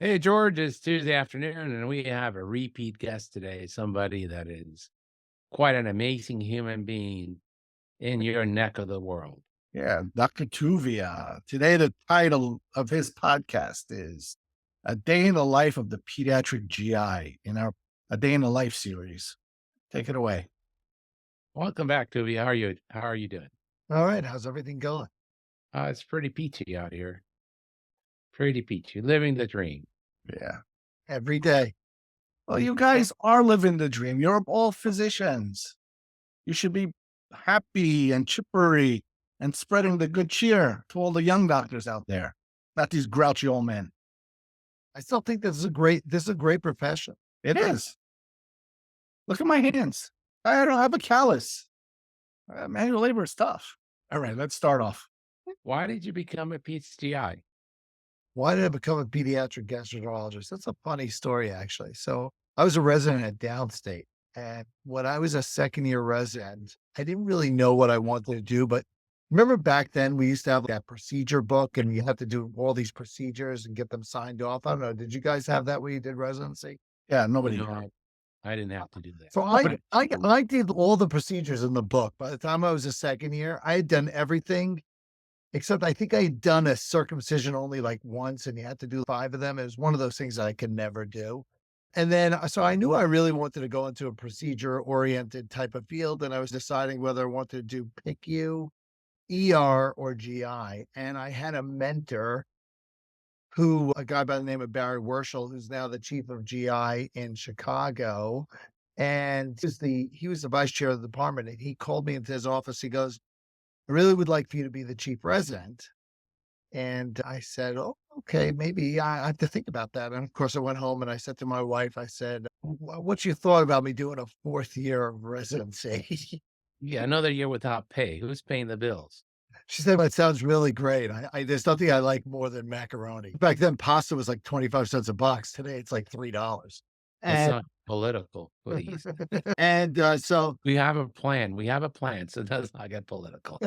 Hey, George, it's Tuesday afternoon, and we have a repeat guest today, somebody that is quite an amazing human being in your neck of the world. Yeah, Dr. Tuvia. Today, the title of his podcast is A Day in the Life of the Pediatric GI in our A Day in the Life series. Take it away. Welcome back, Tuvia. How are you doing? All right. How's everything going? It's pretty peachy out here. Pretty peachy. Living the dream. Yeah. Every day. Well, you guys are living the dream. You're all physicians. You should be happy and chippery and spreading the good cheer to all the young doctors out there, not these grouchy old men. I still think this is a great profession. It is. Look at my hands. I don't have a callus. Manual labor is tough. All right, let's start off. Why did you become a PGI? Why did I become a pediatric gastroenterologist? That's a funny story, actually. So I was a resident at Downstate. And when I was a second year resident, I didn't really know what I wanted to do. But remember back then, we used to have that procedure book and you had to do all these procedures and get them signed off. I don't know. Did you guys have that when you did residency? Yeah, nobody. No, I didn't have to do that. So I did all the procedures in the book. By the time I was a second year, I had done everything except I think I had done a circumcision only like once and you had to do 5 of them. It was one of those things that I could never do. And then, so I knew I really wanted to go into a procedure oriented type of field. And I was deciding whether I wanted to do PICU, ER, or GI. And I had a mentor a guy by the name of Barry Werschel, who's now the chief of GI in Chicago. And he was the vice chair of the department. And he called me into his office. He goes, I really would like for you to be the chief resident. And I said, oh, okay, maybe I have to think about that. And of course, I went home and I said to my wife, I said, what's your thought about me doing a 4th year of residency? Yeah, another year without pay. Who's paying the bills? She said, that sounds really great. There's nothing I like more than macaroni. Back then, pasta was like 25 cents a box. Today, it's like $3. It's And not political, please. so We have a plan. We have a plan, so let's not get political.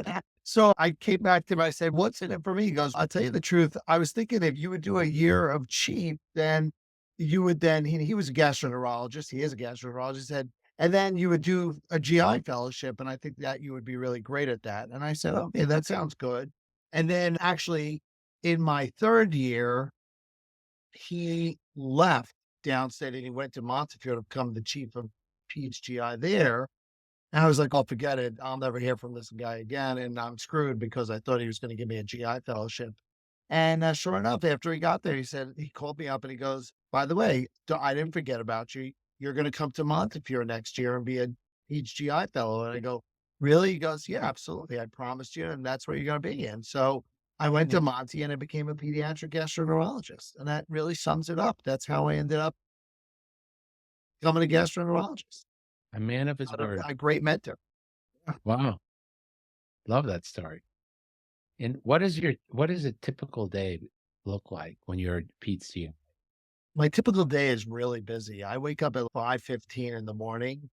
So I came back to him. I said, what's in it for me? He goes, I'll tell you the truth. I was thinking if you would do a year of chief, then you would he was a gastroenterologist. He is a gastroenterologist. He said, and then you would do a GI fellowship. And I think that you would be really great at that. And I said, okay, that sounds good. And then actually in my 3rd year, he left downstate and he went to Montefiore to become the chief of PHGI there. And I was like, "Oh, forget it. I'll never hear from this guy again, and I'm screwed," because I thought he was gonna give me a GI fellowship. And, sure enough, after he got there, he called me up and he goes, "By the way, I didn't forget about you. You're gonna come to Montefiore next year and be a GI fellow." And I go, "Really?" He goes, "Yeah, absolutely. I promised you, and that's where you're gonna be." And so I went to Monty and I became a pediatric gastroenterologist, and that really sums it up. That's how I ended up becoming a gastroenterologist. A man of his word. A great mentor. Wow. Love that story. And what is a typical day look like when you're at PTC? My typical day is really busy. I wake up at 5:15 in the morning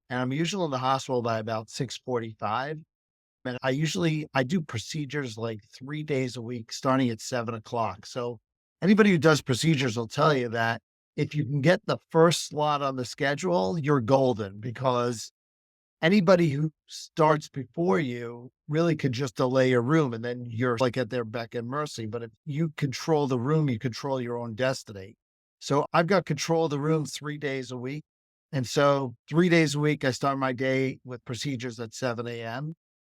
and I'm usually in the hospital by about 6:45. And I do procedures like 3 days a week, starting at 7 o'clock. So anybody who does procedures will tell you that if you can get the first slot on the schedule, you're golden because anybody who starts before you really could just delay your room and then you're like at their beck and mercy. But if you control the room, you control your own destiny. So I've got control of the room 3 days a week. And so 3 days a week, I start my day with procedures at 7 a.m.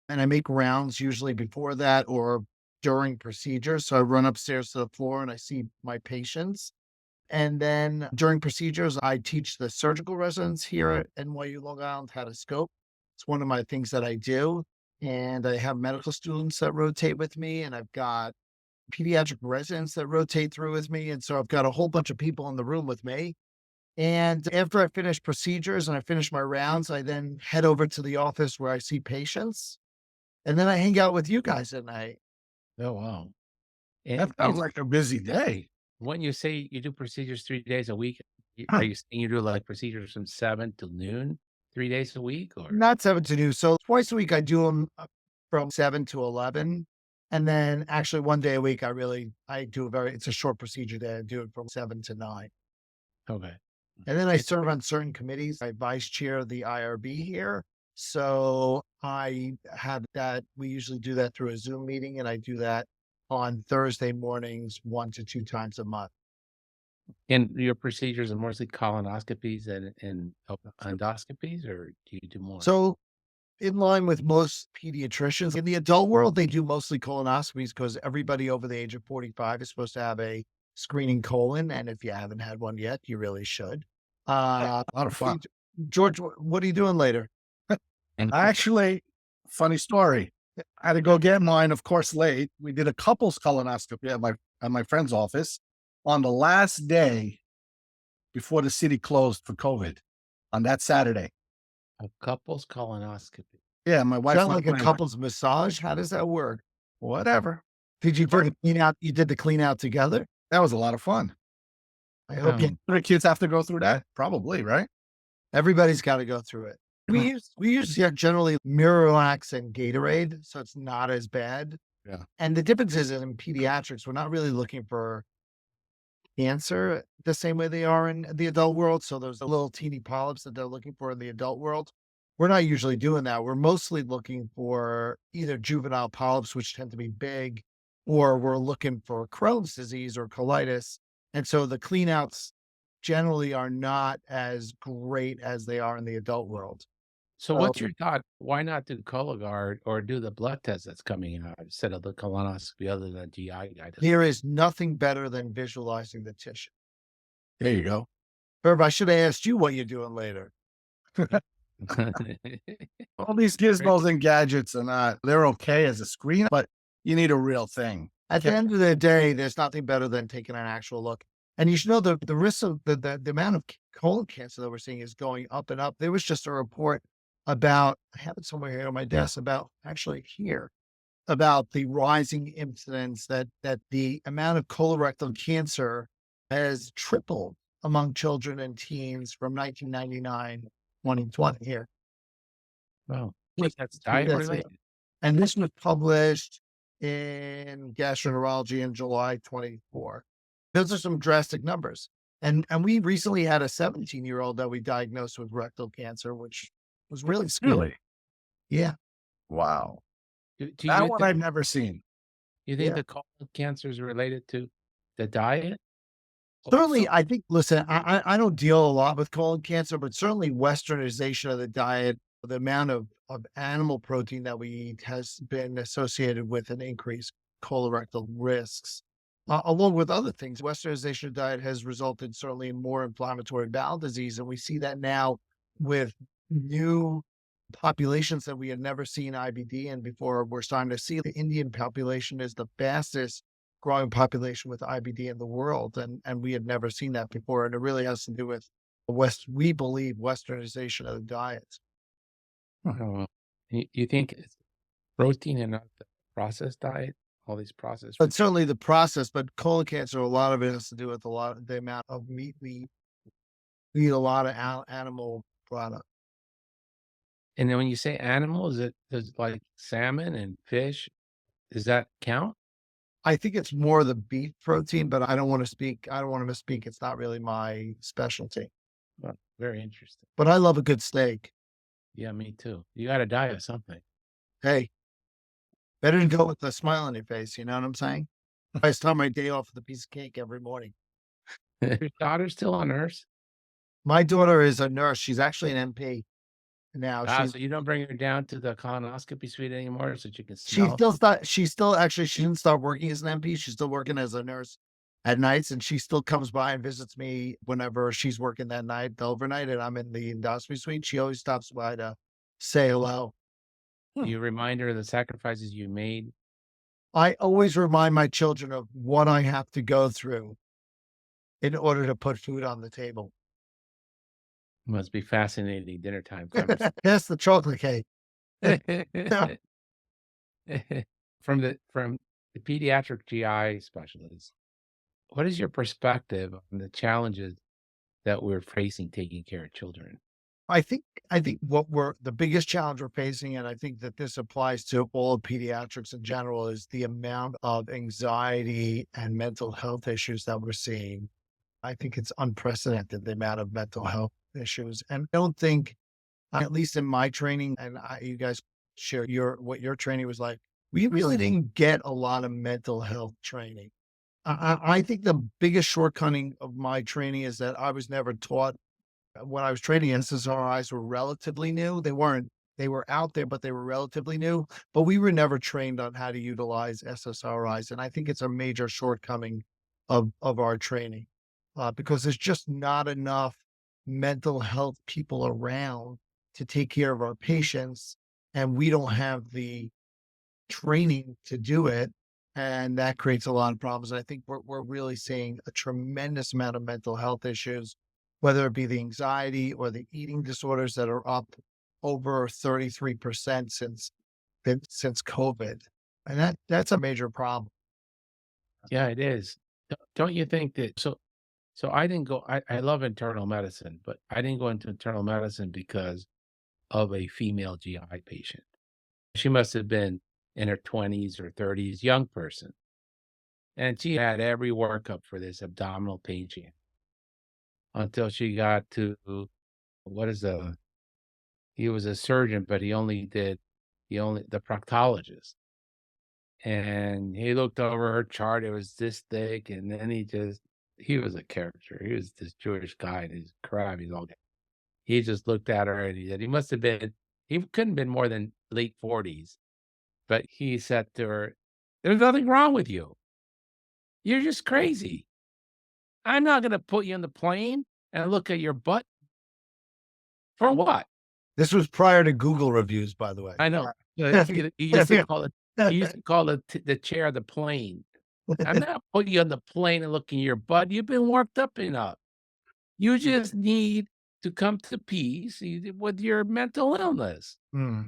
And I make rounds usually before that or during procedures. So I run upstairs to the floor and I see my patients. And then during procedures, I teach the surgical residents here at NYU Long Island how to scope. It's one of my things that I do. And I have medical students that rotate with me, and I've got pediatric residents that rotate through with me. And so I've got a whole bunch of people in the room with me. And after I finish procedures and I finish my rounds, I then head over to the office where I see patients. And then I hang out with you guys at night. Oh, wow. That sounds like a busy day. When you say you do procedures 3 days a week, are you saying you do like procedures from 7 till noon, 3 days a week, or? Not 7 to 2. So twice a week, I do them from 7 to 11. And then actually one day a week, I do it's a short procedure day. I do it from 7 to 9. Okay. And then I serve on certain committees. I vice chair the IRB here. So I have that. We usually do that through a Zoom meeting, and I do that on Thursday mornings, 1 to 2 times a month. And your procedures are mostly colonoscopies and endoscopies, or do you do more? So in line with most pediatricians in the adult world, they do mostly colonoscopies because everybody over the age of 45 is supposed to have a screening colon. And if you haven't had one yet, you really should. A lot of fun. George, what are you doing later? Actually, funny story. I had to go get mine, of course, late. We did a couples colonoscopy at my friend's office on the last day before the city closed for COVID on that Saturday. A couple's colonoscopy. Yeah, my Is wife that went like a with- couple's massage? How does that work? whatever. Did you do the clean out? You did the clean out together? That was a lot of fun. I hope The kids have to go through that, probably, right? everybody's got to go through it. We use generally Miralax and Gatorade, so it's not as bad. Yeah. And the difference is in pediatrics, we're not really looking for cancer the same way they are in the adult world. So those little teeny polyps that they're looking for in the adult world, we're not usually doing that. We're mostly looking for either juvenile polyps, which tend to be big, or we're looking for Crohn's disease or colitis. And so the cleanouts generally are not as great as they are in the adult world. So what's your thought? Why not do Cologuard or do the blood test that's coming out instead of the colonoscopy other than GI guidance? There is nothing better than visualizing the tissue. There you go. Herb, I should have asked you what you're doing later. All these gizmos and gadgets are not, they're okay as a screen, but you need a real thing. At the end of the day, there's nothing better than taking an actual look. And you should know the risk of the amount of colon cancer that we're seeing is going up and up. There was just a report about, I have it somewhere here on my desk, about the rising incidence that the amount of colorectal cancer has tripled among children and teens from 1999, 2020 here. Wow. That's diet related. And this was published in Gastroenterology in July 24. Those are some drastic numbers. And we recently had a 17-year-old that we diagnosed with rectal cancer, which was really scary. Really? Yeah. Wow. Do That you one think, I've never seen. you think Yeah. the colon cancer is related to the diet? Certainly, I think, listen, I don't deal a lot with colon cancer, but certainly westernization of the diet, the amount of animal protein that we eat has been associated with an increased colorectal risks, along with other things. Westernization of diet has resulted certainly in more inflammatory bowel disease. And we see that now with new populations that we had never seen IBD in before. We're starting to see the Indian population is the fastest growing population with IBD in the world. And we had never seen that before. And it really has to do with we believe westernization of the diet. Oh, you think it's protein and not the processed diet? All these processed But foods? certainly the process, but colon cancer, a lot of it has to do with the amount of meat we eat, a lot of animal product. And then when you say animal, does like salmon and fish, does that count? I think it's more the beef protein, but I don't want to misspeak. It's not really my specialty, Well, very interesting. but I love a good steak. Yeah, me too. You got to die of something. Hey, better to go with a smile on your face. You know what I'm saying? I start my day off with a piece of cake every morning. Your daughter's still a nurse? My daughter is a nurse. She's actually an MP now. So you don't bring her down to the colonoscopy suite anymore so she can She smell? she didn't start working as an MP. She's still working as a nurse at nights, and she still comes by and visits me whenever she's working that night, the overnight, and I'm in the endoscopy suite. She always stops by to say hello. You remind her of the sacrifices you made? I always remind my children of what I have to go through in order to put food on the table. Must be fascinating dinner time conversation. Pass the chocolate cake. From the pediatric GI specialist, what is your perspective on the challenges that we're facing taking care of children? I think what the biggest challenge we're facing, and I think that this applies to all of pediatrics in general, is the amount of anxiety and mental health issues that we're seeing. I think it's unprecedented, the amount of mental health issues. And I don't think, at least in my training, and you guys share what your training was like, we really didn't get a lot of mental health training. I think the biggest shortcoming of my training is that I was never taught. When I was training, SSRIs were relatively new. They were out there, but they were relatively new. But we were never trained on how to utilize SSRIs. And I think it's a major shortcoming of our training, because there's just not enough mental health people around to take care of our patients. And we don't have the training to do it. And that creates a lot of problems. And I think we're really seeing a tremendous amount of mental health issues, whether it be the anxiety or the eating disorders that are up over 33% since COVID. And that's a major problem. Yeah, it is. Don't you think that so I didn't go I love internal medicine, but I didn't go into internal medicine because of a female GI patient. She must have been in her 20s or 30s, young person. And she had every workup for this abdominal pain she had until she got to what is the he was a surgeon, but the proctologist. And he looked over her chart, it was this thick, and then he was a character. He was this Jewish guy, and he's crab, he's all he just looked at her and he said he couldn't have been more than late 40s, but he said to her, "There's nothing wrong with you. You're just crazy. I'm not gonna put you on the plane and look at your butt for what?" This was prior to Google reviews, by the way. I know. He used to call it the chair the plane. I'm not putting you on the plane and looking at your butt. You've been worked up enough. You just need to come to peace with your mental illness. Hmm.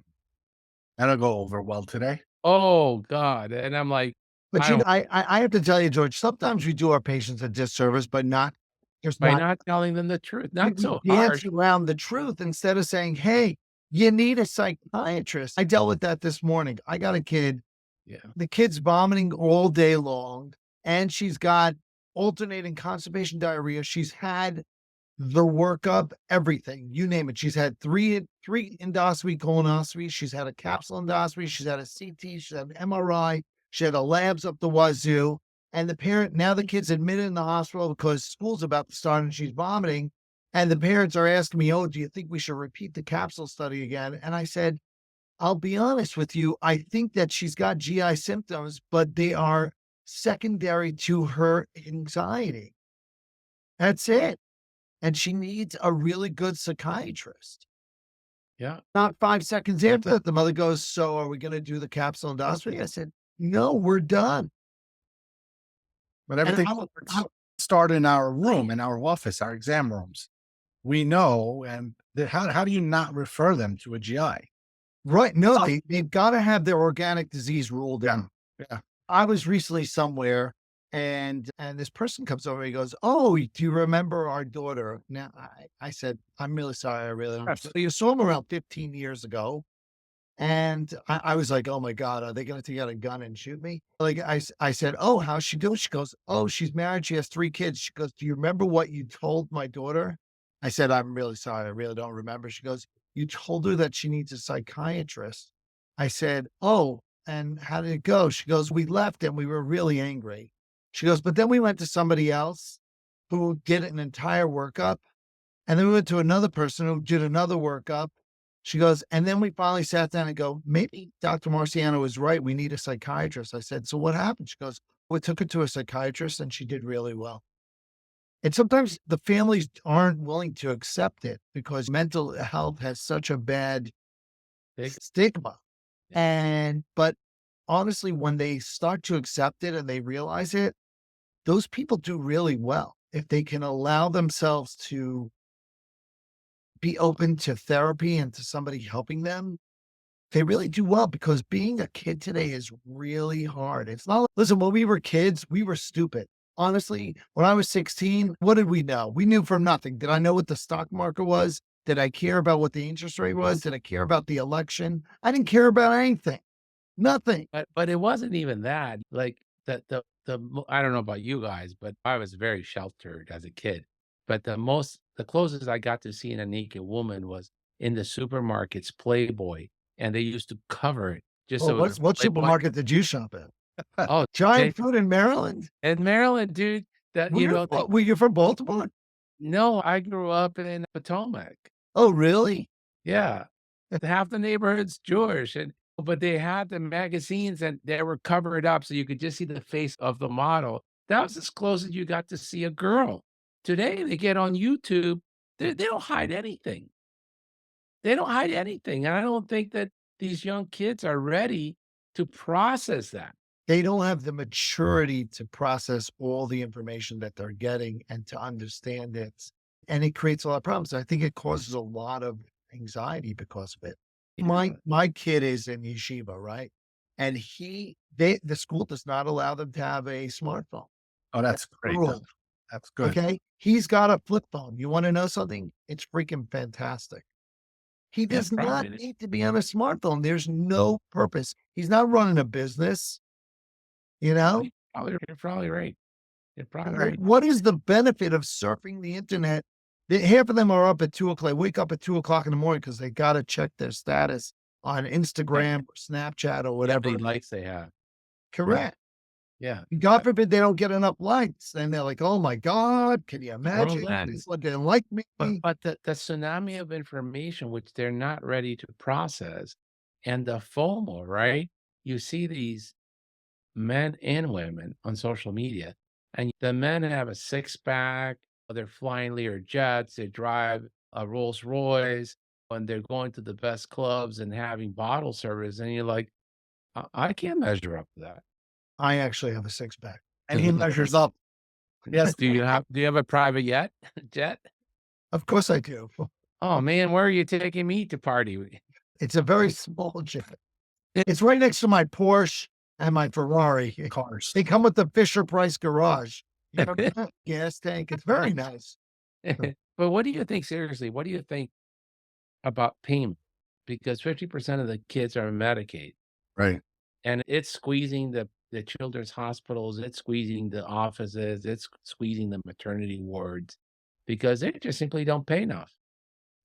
That'll go over well today. Oh God. And I'm like, But I have to tell you, George, sometimes we do our patients a disservice, but by not telling them the truth, not so dance harsh. around the truth instead of saying, "Hey, you need a psychiatrist." I dealt with that this morning. I got a kid. Yeah. The kid's vomiting all day long, and she's got alternating constipation, diarrhea. She's had the workup, everything, you name it. She's had three endoscopy colonoscopies. She's had a capsule endoscopy. She's had a CT. She's had an MRI. She had a labs up the wazoo. And now the kid's admitted in the hospital because school's about to start and she's vomiting. And the parents are asking me, "Oh, do you think we should repeat the capsule study again?" And I said, "I'll be honest with you. I think that she's got GI symptoms, but they are secondary to her anxiety. That's it. And she needs a really good psychiatrist." Yeah. Not 5 seconds after that, the mother goes, "So are we going to do the capsule endoscopy?" I said, "No, we're done." But And everything I start in our room, in our office, our exam rooms. We know, and how do you not refer them to a GI? right. No, they've got to have their organic disease ruled out. Yeah. I was recently somewhere and this person comes over, he goes, "Oh, do you remember our daughter?" Now I said, "I'm really sorry. I really don't." So you saw him around 15 years ago. And I was like, "Oh my God, are they going to take out a gun and shoot me?" Like I said, "Oh, how's she doing?" She goes, "Oh, she's married. She has 3 kids." She goes, "Do you remember what you told my daughter?" I said, "I'm really sorry. I really don't remember." She goes, "You told her that she needs a psychiatrist." I said, "Oh, and how did it go?" She goes, "We left and we were really angry." She goes, "But then we went to somebody else who did an entire workup. And then we went to another person who did another workup." She goes, "And then we finally sat down and go, maybe Dr. Marciano was right. We need a psychiatrist." I said, "So what happened?" She goes, "We took her to a psychiatrist and she did really well." And sometimes the families aren't willing to accept it because mental health has such a bad stigma. But honestly, when they start to accept it and they realize it, those people do really well if they can allow themselves to be open to therapy and to somebody helping them. They really do well because being a kid today is really hard. It's not, listen, when we were kids, we were stupid. Honestly, when I was 16, what did we know? We knew from nothing. Did I know what the stock market was? Did I care about what the interest rate was? Did I care about the election? I didn't care about anything. Nothing. But it wasn't even that, like, I don't know about you guys, but I was very sheltered as a kid. But the closest I got to seeing a naked woman was in the supermarket's Playboy, and they used to cover it just Well, so it was what Playboy. supermarket did you shop at? Oh, they Giant Food in Maryland? in Maryland, dude, that, you know, they Were you from Baltimore? no, I grew up in Potomac. Oh, really? Yeah. Half the neighborhood's Jewish, but they had the magazines and they were covered up so you could just see the face of the model. That was as close as you got to see a girl. Today, they get on YouTube, they don't hide anything. They don't hide anything, and I don't think that these young kids are ready to process that. They don't have the maturity to process all the information that they're getting and to understand it. And it creates a lot of problems. I think it causes a lot of anxiety because of it. Yeah. My kid is in yeshiva, right? And the school does not allow them to have a smartphone. Oh, that's great. Rule. That's good. Okay. He's got a flip phone. You want to know something? It's freaking fantastic. He Yeah, does not probably. need to be on a smartphone. There's no purpose. He's not running a business, you know? You're probably right. You're probably Like, right. what is the benefit of surfing the internet? Half of them are up at 2 o'clock. They wake up at 2 o'clock in the morning because they got to check their status on Instagram or Snapchat or How whatever. many likes they have. Correct. Yeah. God forbid they don't get enough likes. And they're like, oh my God, can you imagine? that. This one didn't like me. But the tsunami of information which they're not ready to process, and the FOMO, right? You see these men and women on social media, and the men have a six-pack, they're flying Lear jets, they drive a Rolls Royce, and they're going to the best clubs and having bottle service, and you're like, I can't measure up to that." I actually have a six pack. And he measures up. Yes. Do you have a private jet? Of course I do. Oh, man, where are you taking me to party? It's a very small jet. It's right next to my Porsche and my Ferrari. Cars. They come with the Fisher Price garage. You know, gas tank. It's very nice. But what do you think, seriously, what do you think about payment? Because 50% of the kids are on Medicaid, Right. and it's squeezing the children's hospitals, it's squeezing the offices, it's squeezing the maternity wards because they just simply don't pay enough.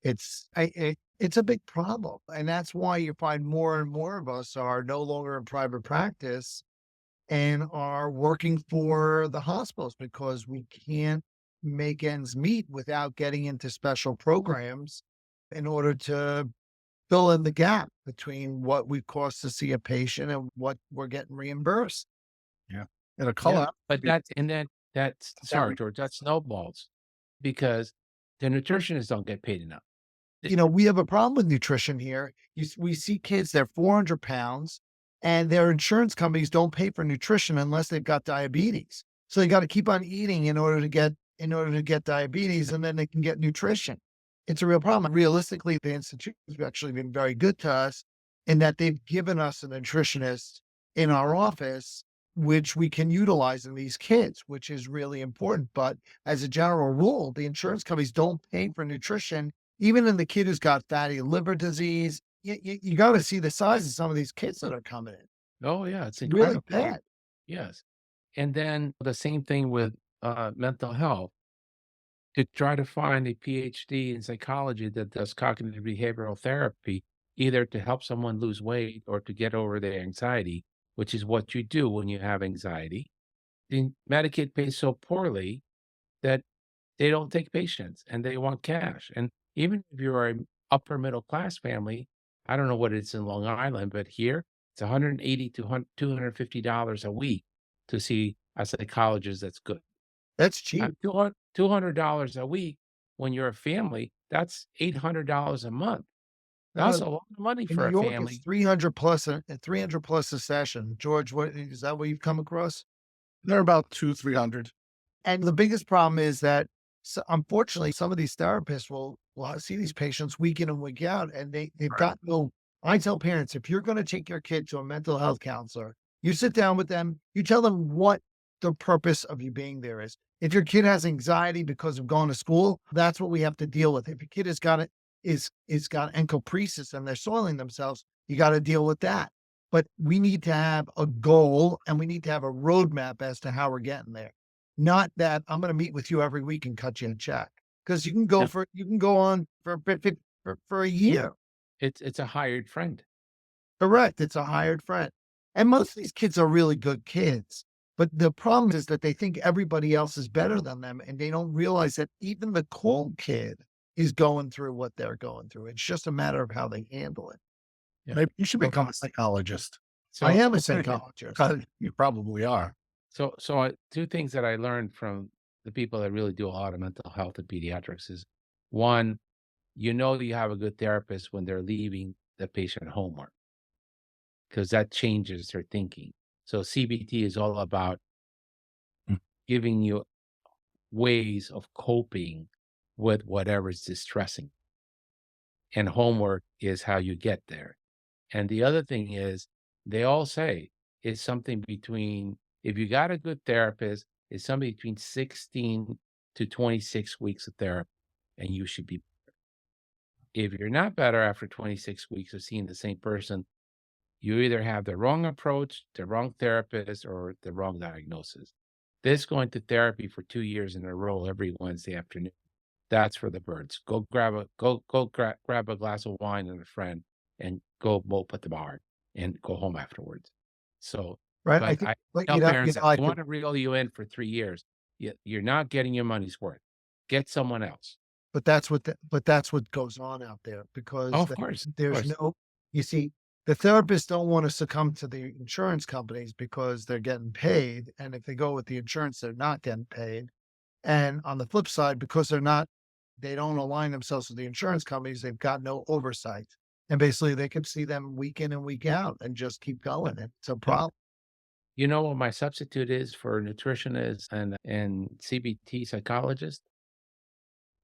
It's a big problem. And that's why you find more and more of us are no longer in private practice and are working for the hospitals because we can't make ends meet without getting into special programs in order to fill in the gap between what we cost to see a patient and what we're getting reimbursed. Yeah. It'll call Yeah, out. but that's sorry, George, that snowballs because the nutritionists don't get paid enough. You know, we have a problem with nutrition here. We see kids, they're 400 pounds and their insurance companies don't pay for nutrition unless they've got diabetes. So they got to keep on eating in order to get diabetes, and then they can get nutrition. It's a real problem. Realistically, the institute has actually been very good to us in that they've given us a nutritionist in our office, which we can utilize in these kids, which is really important. But as a general rule, the insurance companies don't pay for nutrition, even in the kid who's got fatty liver disease. You got to see the size of some of these kids that are coming in. Oh, yeah, it's Really incredible. bad. Yes. And then the same thing with mental health. To try to find a PhD in psychology that does cognitive behavioral therapy, either to help someone lose weight or to get over their anxiety, which is what you do when you have anxiety. The Medicaid pays so poorly that they don't take patients and they want cash. And even if you're an upper middle class family, I don't know what it's in Long Island, but here it's 180 to $250 a week to see a psychologist that's good. That's cheap. $200 a week when you're a family, that's $800 a month. That's a lot of money In for New a York, family. it's 300 plus 300 plus a session. George, what is that what you've come across? They're about 200-300. And the biggest problem is that unfortunately, some of these therapists will see these patients week in and week out, and they've Right. got no. I tell parents, if you're going to take your kid to a mental health counselor, you sit down with them, you tell them what the purpose of you being there is. If your kid has anxiety because of going to school, that's what we have to deal with. If your kid has got is got encopresis and they're soiling themselves, you got to deal with that. But we need to have a goal and we need to have a roadmap as to how we're getting there. Not that I'm going to meet with you every week and cut you a check because Yeah. you can go on for a bit for a year. It's a hired friend. Correct. It's a hired friend. And most of these kids are really good kids. But the problem is that they think everybody else is better than them. And they don't realize that even the cool kid is going through what they're going through. It's just a matter of how they handle it. Yeah. Maybe you should So become a psychologist. I So am a psychologist. You probably are. two things that I learned from the people that really do a lot of mental health in pediatrics is one, you have a good therapist when they're leaving the patient homework because that changes their thinking. So CBT is all about Mm. giving you ways of coping with whatever's distressing. And homework is how you get there. And the other thing is, they all say it's something between, if you got a good therapist, it's something between 16 to 26 weeks of therapy, and you should be. If you're not better after 26 weeks of seeing the same person, you either have the wrong approach, the wrong therapist, or the wrong diagnosis. This going to therapy for 2 years in a row every Wednesday afternoon, that's for the birds. Go grab a glass of wine and a friend and go mope at the bar and go home afterwards. So, Right. I but think, I but tell parents, I I want to reel you in for 3 years. You're not getting your money's worth. Get someone else. but that's what goes on out there Oh, because of course, of there's course. no, you see, the therapists don't want to succumb to the insurance companies because they're getting paid. And if they go with the insurance, they're not getting paid. And on the flip side, because they don't align themselves with the insurance companies, they've got no oversight. And basically they can see them week in and week out and just keep going. And it's a Yeah. problem. You know what my substitute is for nutritionist and CBT psychologist?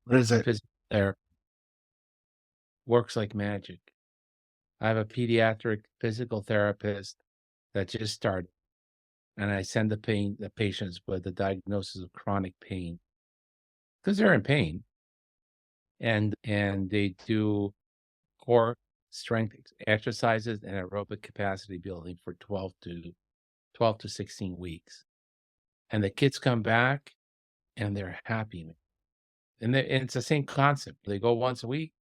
What is it? Physical therapy. Works like magic. I have a pediatric physical therapist that just started, and I send the patients with the diagnosis of chronic pain because they're in pain, and they do core strength exercises and aerobic capacity building for 12 to 16 weeks, and the kids come back and they're happy, and it's the same concept. They go once a week,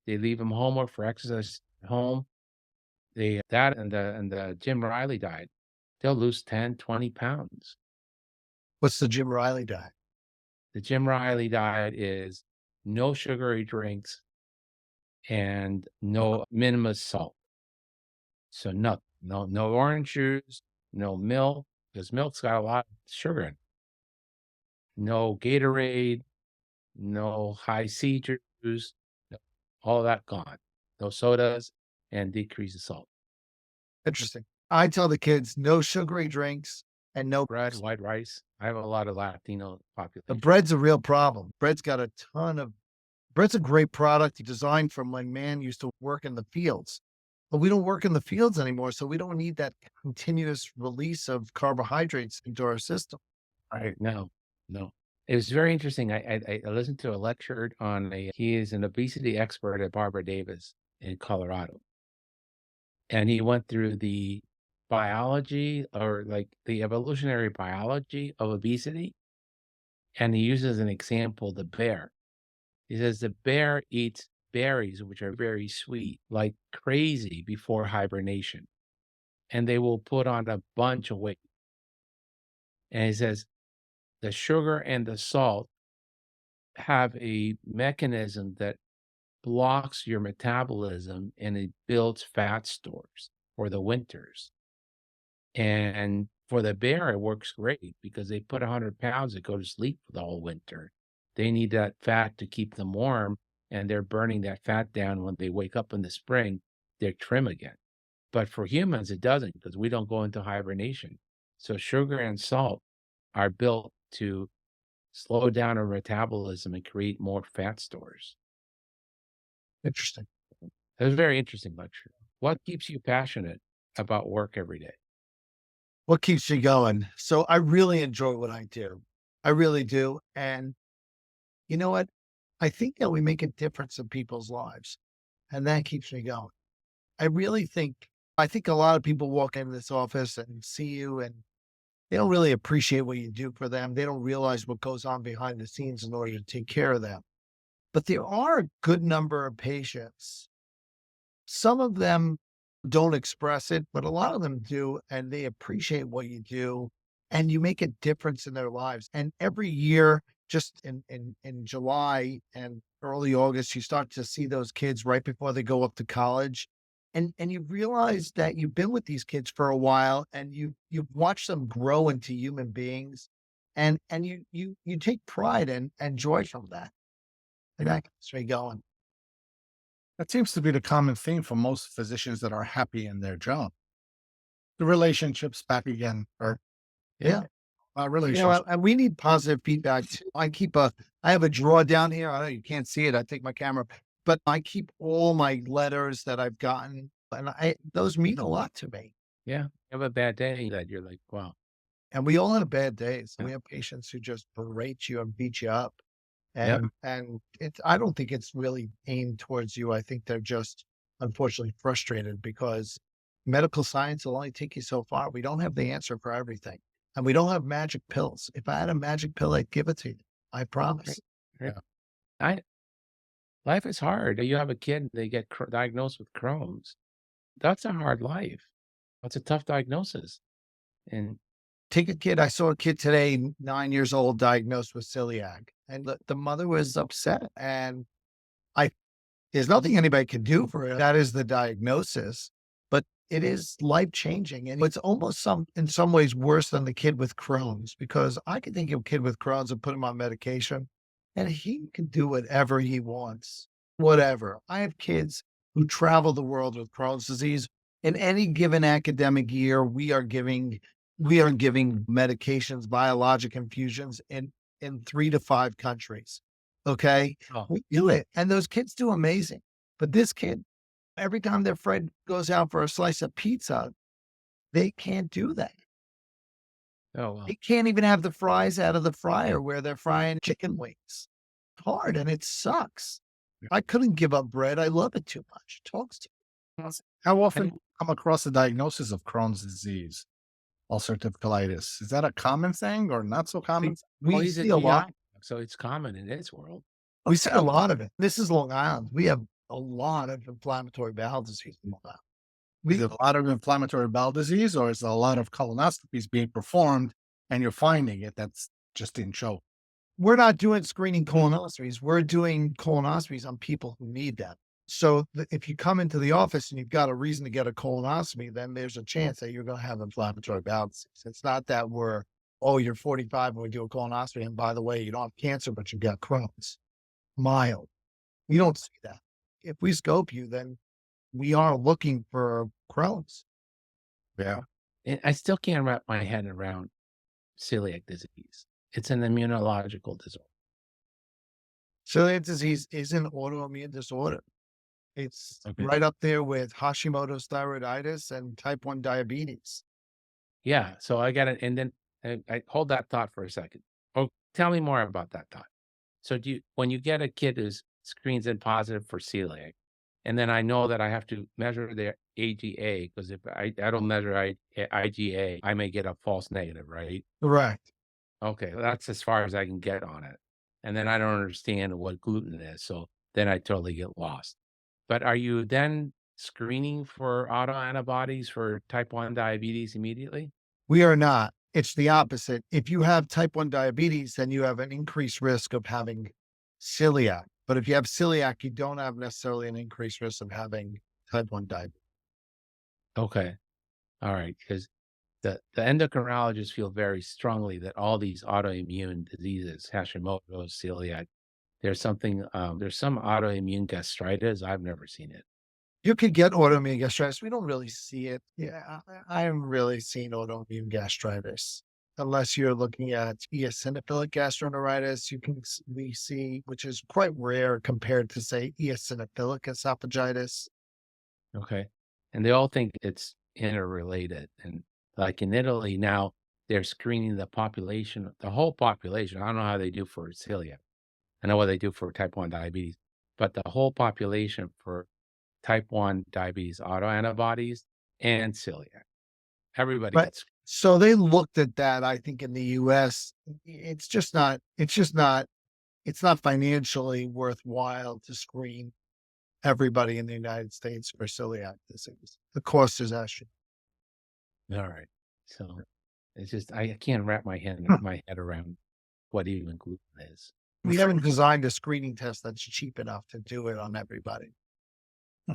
they leave them homework for exercise at home. That and the Jim Riley diet, they'll lose 10, 20 pounds. What's the Jim Riley diet? The Jim Riley diet is no sugary drinks and no minimum salt. So nothing, no orange juice, no milk, because milk's got a lot of sugar in it. No Gatorade, no high C juice, no, all that gone. No sodas and decrease the salt. Interesting. I tell the kids no sugary drinks and no Bread, white rice. I have a lot of Latino The population. bread's a real problem. Bread's a great product designed from when man used to work in the fields. But we don't work in the fields anymore, so we don't need that continuous release of carbohydrates into our system. Right. No, no. It was very interesting. I listened to a lecture on he is an obesity expert at Barbara Davis in Colorado. And he went through the biology or like the evolutionary biology of obesity. And he uses an example, the bear. He says the bear eats berries, which are very sweet, like crazy before hibernation. And they will put on a bunch of weight. And he says the sugar and the salt have a mechanism that blocks your metabolism and it builds fat stores for the winters. And for the bear, it works great because they put 100 pounds that go to sleep for the whole winter. They need that fat to keep them warm, and they're burning that fat down when they wake up in the spring, they're trim again. But for humans, it doesn't because we don't go into hibernation. So sugar and salt are built to slow down our metabolism and create more fat stores. Interesting. It was a very interesting lecture. What keeps you passionate about work every day? What keeps you going? So I really enjoy what I do. I really do. And you know what? I think that we make a difference in people's lives, and that keeps me going. I really think, I think a lot of people walk into this office and see you and they don't really appreciate what you do for them. They don't realize what goes on behind the scenes in order to take care of them. But there are a good number of patients. Some of them don't express it, but a lot of them do, and they appreciate what you do, and you make a difference in their lives. And every year, just in July and early August, you start to see those kids right before they go up to college. And you realize that you've been with these kids for a while and you've watched them grow into human beings and you take pride and joy from that. And that keeps me going. That seems to be the common theme for most physicians that are happy in their job. The relationships back again, or Yeah. relationships. And we need positive feedback too. I have a drawer down here. I know you can't see it. I take my camera, but I keep all my letters that I've gotten, and those mean a lot to me. Yeah. You have a bad day that you're like, wow. And we all have bad days. Yeah. We have patients who just berate you and beat you up. Yep. And I don't think it's really aimed towards you. I think they're just unfortunately frustrated because medical science will only take you so far. We don't have the answer for everything. And we don't have magic pills. If I had a magic pill, I'd give it to you. I promise. Right. I Life is hard. You have a kid, they get diagnosed with Crohn's. That's a hard life. That's a tough diagnosis. And Take a kid. I saw a kid today, 9 years old, diagnosed with celiac, and the mother was upset. And I, there's nothing anybody can do for it. That is the diagnosis, but it is life changing, and it's almost in some ways worse than the kid with Crohn's because I can think of a kid with Crohn's and put him on medication, and he can do whatever he wants, whatever. I have kids who travel the world with Crohn's disease. In any given academic year, we are giving medications, biologic infusions in 3 to 5 countries. Okay. oh, We do it. And those kids do amazing. But this kid, every time their friend goes out for a slice of pizza, they can't do that. oh well. They can't even have the fries out of the fryer where they're frying chicken wings. Hard and it sucks. I couldn't give up bread. I love it too much. It talks to me. How often And do you come across the diagnosis of Crohn's disease, ulcerative colitis? Is that a common thing or not so common? well, We he's a see a lot. GI, so it's common in his world. We see a lot of it. This is Long Island. We have a lot of inflammatory bowel disease in Long Island. Is it a lot of inflammatory bowel disease, or is it a lot of colonoscopies being performed and you're finding it that's just didn't show? We're not doing screening colonoscopies. We're doing colonoscopies on people who need them. So if you come into the office and you've got a reason to get a colonoscopy, then there's a chance that you're going to have inflammatory bowel disease. It's not that you're 45 and we do a colonoscopy. And by the way, you don't have cancer, but you've got Crohn's. Mild. We don't see that. If we scope you, then we are looking for Crohn's. Yeah. And I still can't wrap my head around celiac disease. It's an immunological disorder. Celiac disease is an autoimmune disorder. It's Okay. right up there with Hashimoto's thyroiditis and type 1 diabetes. Yeah. So I got it. And then I hold that thought for a second. Oh, tell me more about that thought. So when you get a kid who's screens in positive for celiac, and then I know that I have to measure their AGA, because if I don't measure IgA, I may get a false negative, right? Correct. Okay, that's as far as I can get on it. And then I don't understand what gluten is, so then I totally get lost. But are you then screening for autoantibodies for type 1 diabetes immediately? We are not. It's the opposite. If you have type 1 diabetes, then you have an increased risk of having celiac. But if you have celiac, you don't have necessarily an increased risk of having type 1 diabetes. Okay. All right. Because the endocrinologists feel very strongly that all these autoimmune diseases, Hashimoto's, celiac, there's some autoimmune gastritis. I've never seen it. You could get autoimmune gastritis. We don't really see it. Yeah, I haven't really seen autoimmune gastritis. Unless you're looking at eosinophilic gastroenteritis, we see, which is quite rare compared to, say, eosinophilic esophagitis. Okay. And they all think it's interrelated. And like in Italy now, they're screening the population, the whole population. I don't know how they do for celiac. I know what they do for type 1 diabetes, but the whole population for type 1 diabetes autoantibodies and celiac, everybody But gets. so they looked at that, I think in the US, it's not financially worthwhile to screen everybody in the United States for celiac disease. The cost is astronomical. All right. So it's just I can't wrap my head around what even gluten is. We haven't designed a screening test that's cheap enough to do it on everybody.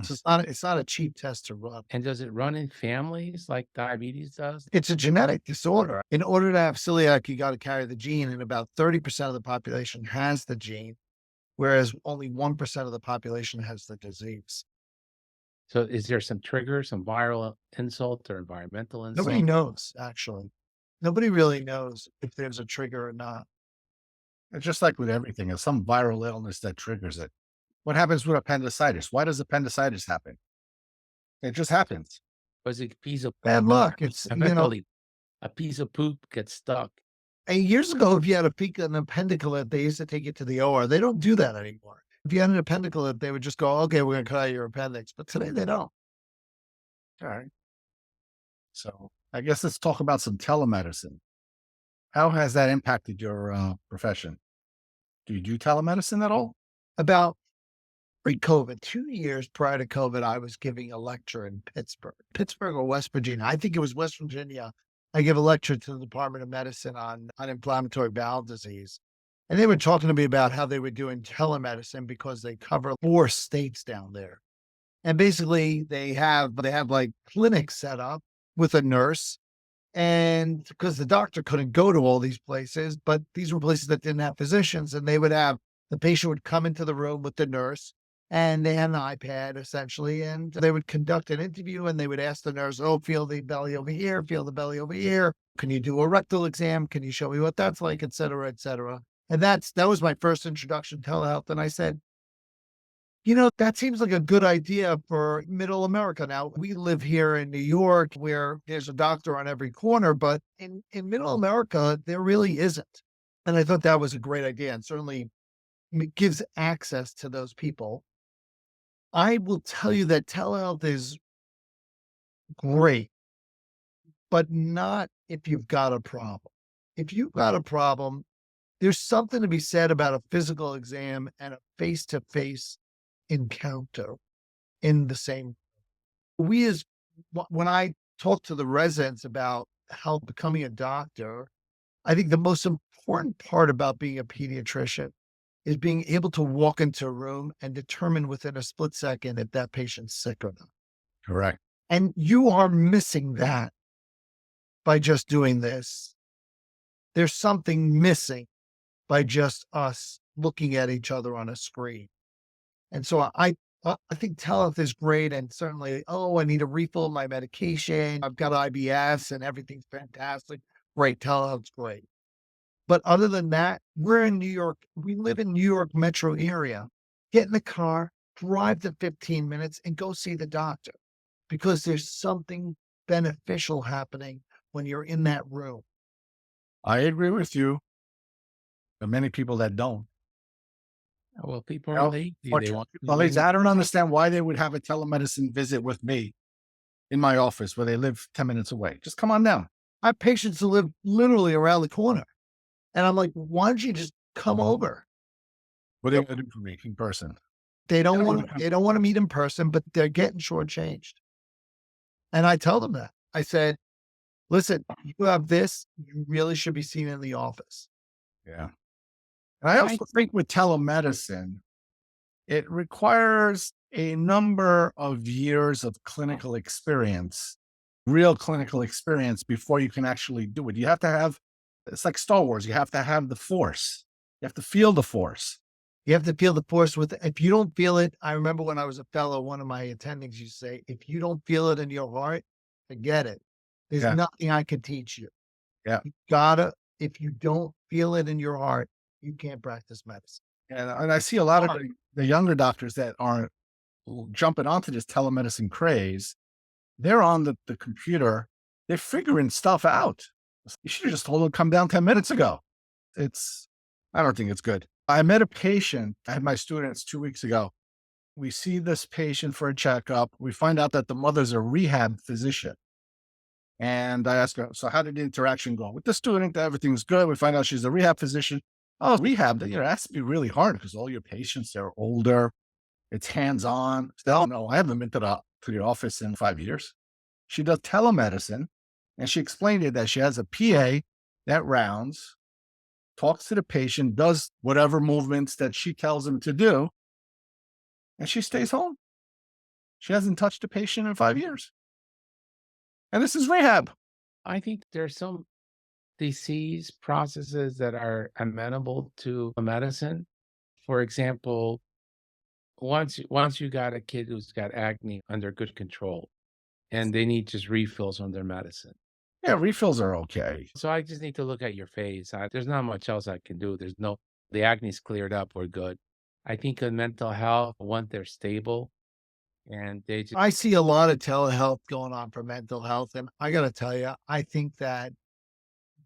So it's not a cheap test to run. And does it run in families like diabetes does? It's a genetic disorder. In order to have celiac, you got to carry the gene, and about 30% of the population has the gene, whereas only 1% of the population has the disease. So is there some trigger, some viral insult or environmental Nobody insult? knows, actually. Nobody really knows if there's a trigger or not. It's just like with everything. It's some viral illness that triggers it. What happens with appendicitis? Why does appendicitis happen? It just happens. Was it a piece of Bad luck. eventually a piece of poop gets stuck? Years ago, if you had an appendiculate, they used to take it to the OR. They don't do that anymore. If you had an appendiculate, they would just go, okay, we're going to cut out your appendix. But today they don't. All right. So I guess let's talk about some telemedicine. How has that impacted your profession? Do you do telemedicine at all? About pre-COVID, 2 years prior to COVID, I was giving a lecture in Pittsburgh or West Virginia. I think it was West Virginia. I gave a lecture to the Department of Medicine on inflammatory bowel disease. And they were talking to me about how they were doing telemedicine because they cover 4 states down there. And basically they have like clinics set up with a nurse. And because the doctor couldn't go to all these places, but these were places that didn't have physicians, and the patient would come into the room with the nurse, and they had an iPad essentially, and they would conduct an interview, and they would ask the nurse, oh, feel the belly over here, feel the belly over here. Can you do a rectal exam? Can you show me what that's like, et cetera, et cetera. And that was my first introduction to telehealth. And I said, that seems like a good idea for middle America. Now, we live here in New York where there's a doctor on every corner, but in middle America, there really isn't. And I thought that was a great idea, and certainly it gives access to those people. I will tell you that telehealth is great, but not if you've got a problem. If you've got a problem, there's something to be said about a physical exam and a face-to-face encounter in the same. When I talk to the residents about how becoming a doctor, I think the most important part about being a pediatrician is being able to walk into a room and determine within a split second if that patient's sick or not. Correct. And you are missing that by just doing this. There's something missing by just us looking at each other on a screen. And so I think telehealth is great. And certainly, I need a refill of my medication. I've got IBS and everything's fantastic. Great. Telehealth's great. But other than that, we're in New York. We live in New York metro area. Get in the car, drive the 15 minutes and go see the doctor, because there's something beneficial happening when you're in that room. I agree with you. There are many people that don't. Well, people are lazy. They want I don't understand why they would have a telemedicine visit with me in my office where they live 10 minutes away. Just come on down. I have patients who live literally around the corner. And I'm like, why don't you just come over? What are they going to do for me in person? They don't want to meet in person, but they're getting shortchanged. And I tell them that. I said, listen, you have this, you really should be seen in the office. Yeah. And I also think with telemedicine, it requires a number of years of clinical experience, real clinical experience, before you can actually do it. You have to have, it's like Star Wars. You have to have the force. You have to feel the force. You have to feel the force if you don't feel it. I remember when I was a fellow, one of my attendings used to say, if you don't feel it in your heart, forget it. There's nothing I can teach you. Yeah. If you don't feel it in your heart, you can't practice medicine. And I see a lot of the younger doctors that are jumping onto this telemedicine craze. They're on the computer. They're figuring stuff out. You should have just told them to come down 10 minutes ago. I don't think it's good. I met a patient. I had my students 2 weeks ago. We see this patient for a checkup. We find out that the mother's a rehab physician. And I ask her, so how did the interaction go with the student? Everything's good. We find out she's a rehab physician. Oh, rehab, that has to be really hard because all your patients, they're older. It's hands-on. Still, no, I haven't been to the office in 5 years. She does telemedicine. And she explained it that she has a PA that rounds, talks to the patient, does whatever movements that she tells him to do, and she stays home. She hasn't touched a patient in 5 years. And this is rehab. I think there's some disease processes that are amenable to medicine. For example, once you got a kid who's got acne under good control and they need just refills on their medicine. Yeah, refills are okay. So I just need to look at your face. There's not much else I can do. The acne's cleared up. We're good. I think in mental health, once they're stable and they just, I see a lot of telehealth going on for mental health. And I got to tell you, I think that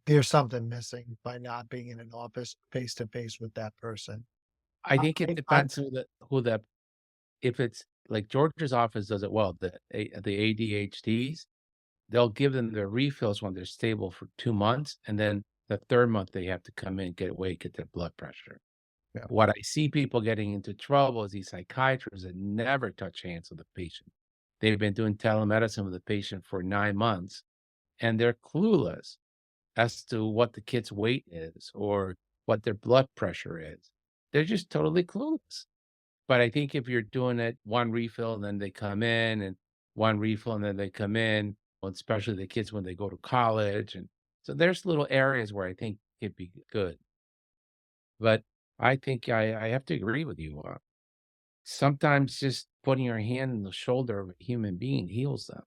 there's something missing by not being in an office face to face with that person. I I, think it I, depends if it's like George's office does it well, the ADHDs, they'll give them their refills when they're stable for 2 months. And then the third month they have to come in, get their blood pressure. Yeah. What I see people getting into trouble is these psychiatrists that never touch hands with the patient. They've been doing telemedicine with the patient for 9 months, and they're clueless as to what the kid's weight is or what their blood pressure is. They're just totally clueless. But I think if you're doing it one refill and then they come in and one refill and then they come in, well, especially the kids when they go to college. And so there's little areas where I think it'd be good. But I think I have to agree with you. Sometimes just putting your hand on the shoulder of a human being heals them.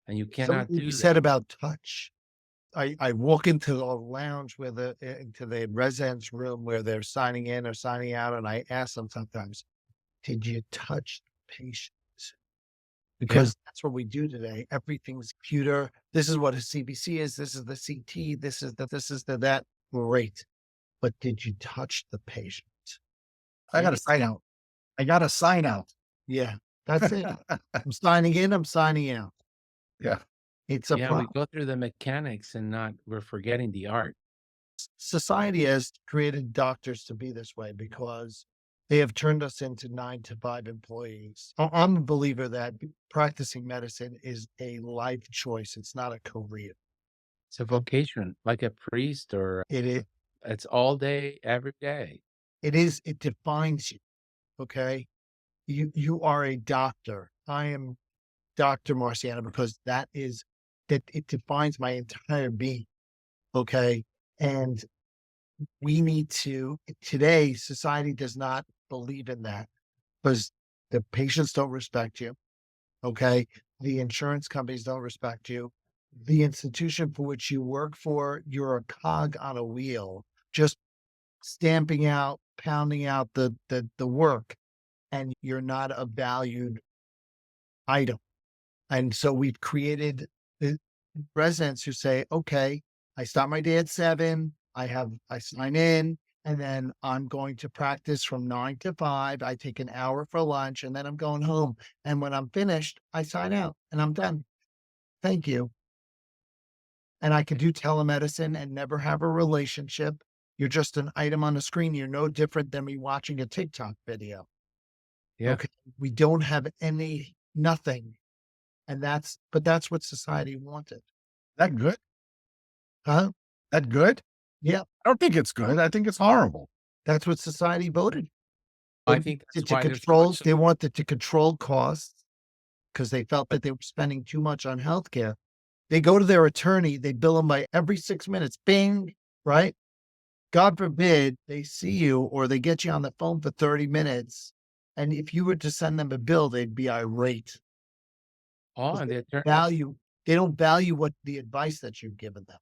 And you cannot something you do that. said about touch. I walk into the lounge into the residence room where they're signing in or signing out, and I ask them sometimes, "Did you touch the patient?" Because that's what we do today. Everything's computer. This is what a CBC is. This is the CT. This is the that. Great, but did you touch the patient? I got to sign out. I got to sign out. Yeah, that's it. I'm signing in. I'm signing out. Yeah. It's a Yeah, we problem. go through the mechanics and we're forgetting the art. Society has created doctors to be this way because they have turned us into 9 to 5 employees. I'm a believer that practicing medicine is a life choice. It's not a career. It's a vocation, like a priest or It is. it's all day, every day. It is. It defines you. Okay. You are a doctor. I am Dr. Marciano because that it defines my entire being. Okay. And we need to, today, society does not believe in that because the patients don't respect you. Okay. The insurance companies don't respect you. The institution for which you work for, you're a cog on a wheel, just stamping out, pounding out the work, and you're not a valued item. And so we've created the residents who say, okay, I start my day at 7. I sign in and then I'm going to practice from 9 to 5. I take an hour for lunch and then I'm going home. And when I'm finished, I sign out and I'm done. Thank you. And I can do telemedicine and never have a relationship. You're just an item on the screen. You're no different than me watching a TikTok video. Yeah. Okay. We don't have nothing. And that's what society wanted. That good? Huh? That good? Yeah. I don't think it's good. I think it's horrible. That's what society voted. I think that's To why there's so control, much they wanted to control costs because they felt that they were spending too much on healthcare. They go to their attorney, they bill them by every 6 minutes, bing, right? God forbid they see you or they get you on the phone for 30 minutes. And if you were to send them a bill, they'd be irate. and They don't value what the advice that you've given them.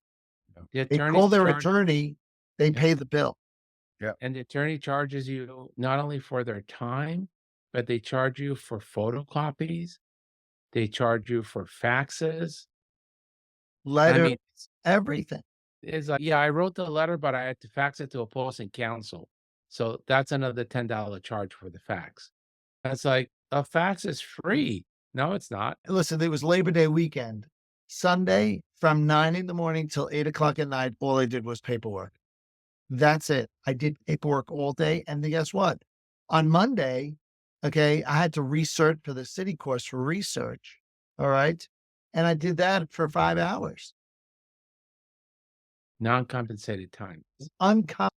the They attorney call their charge attorney, they Yeah. pay the bill. and the attorney charges you not only for their time, but they charge you for photocopies, they charge you for faxes. I Letters, mean, everything. It's like, yeah, I wrote the letter, but I had to fax it to opposing counsel. So that's another $10 charge for the fax. That's like, a fax is free. No, it's not. Listen, it was Labor Day weekend. Sunday from 9 in the morning till 8 o'clock at night, all I did was paperwork. That's it. I did paperwork all day. And then guess what? On Monday, okay, I had to research for the city course for research. All right. And I did that for 5 hours. Non-compensated time. Uncommon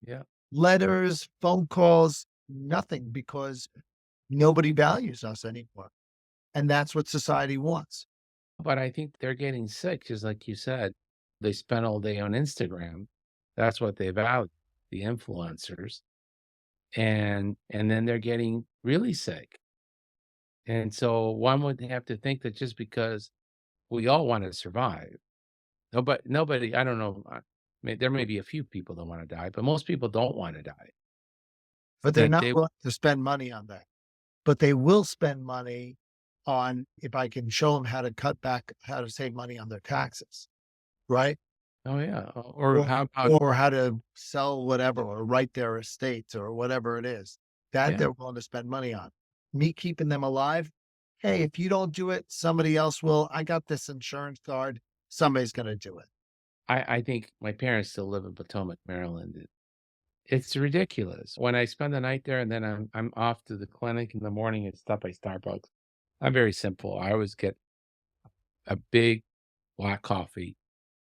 Yeah. letters, phone calls, nothing, because nobody values us anymore. And that's what society wants. But I think they're getting sick, just like you said. They spend all day on Instagram. That's what they value, the influencers. And then they're getting really sick. And so one would have to think that just because we all want to survive, nobody, I don't know, there may be a few people that want to die, but most people don't want to die. But they're That not they willing to spend money on that. But they will spend money on, if I can show them how to cut back, how to save money on their taxes, right? Oh, yeah, or how about Or how to sell whatever, or write their estates, or whatever it is that yeah. they're willing to spend money on. Me keeping them alive. Hey, if you don't do it, somebody else will. I got this insurance card. Somebody's going to do it. I think my parents still live in Potomac, Maryland. It's ridiculous. When I spend the night there and then I'm off to the clinic in the morning and stop by Starbucks, I'm very simple. I always get a big black coffee,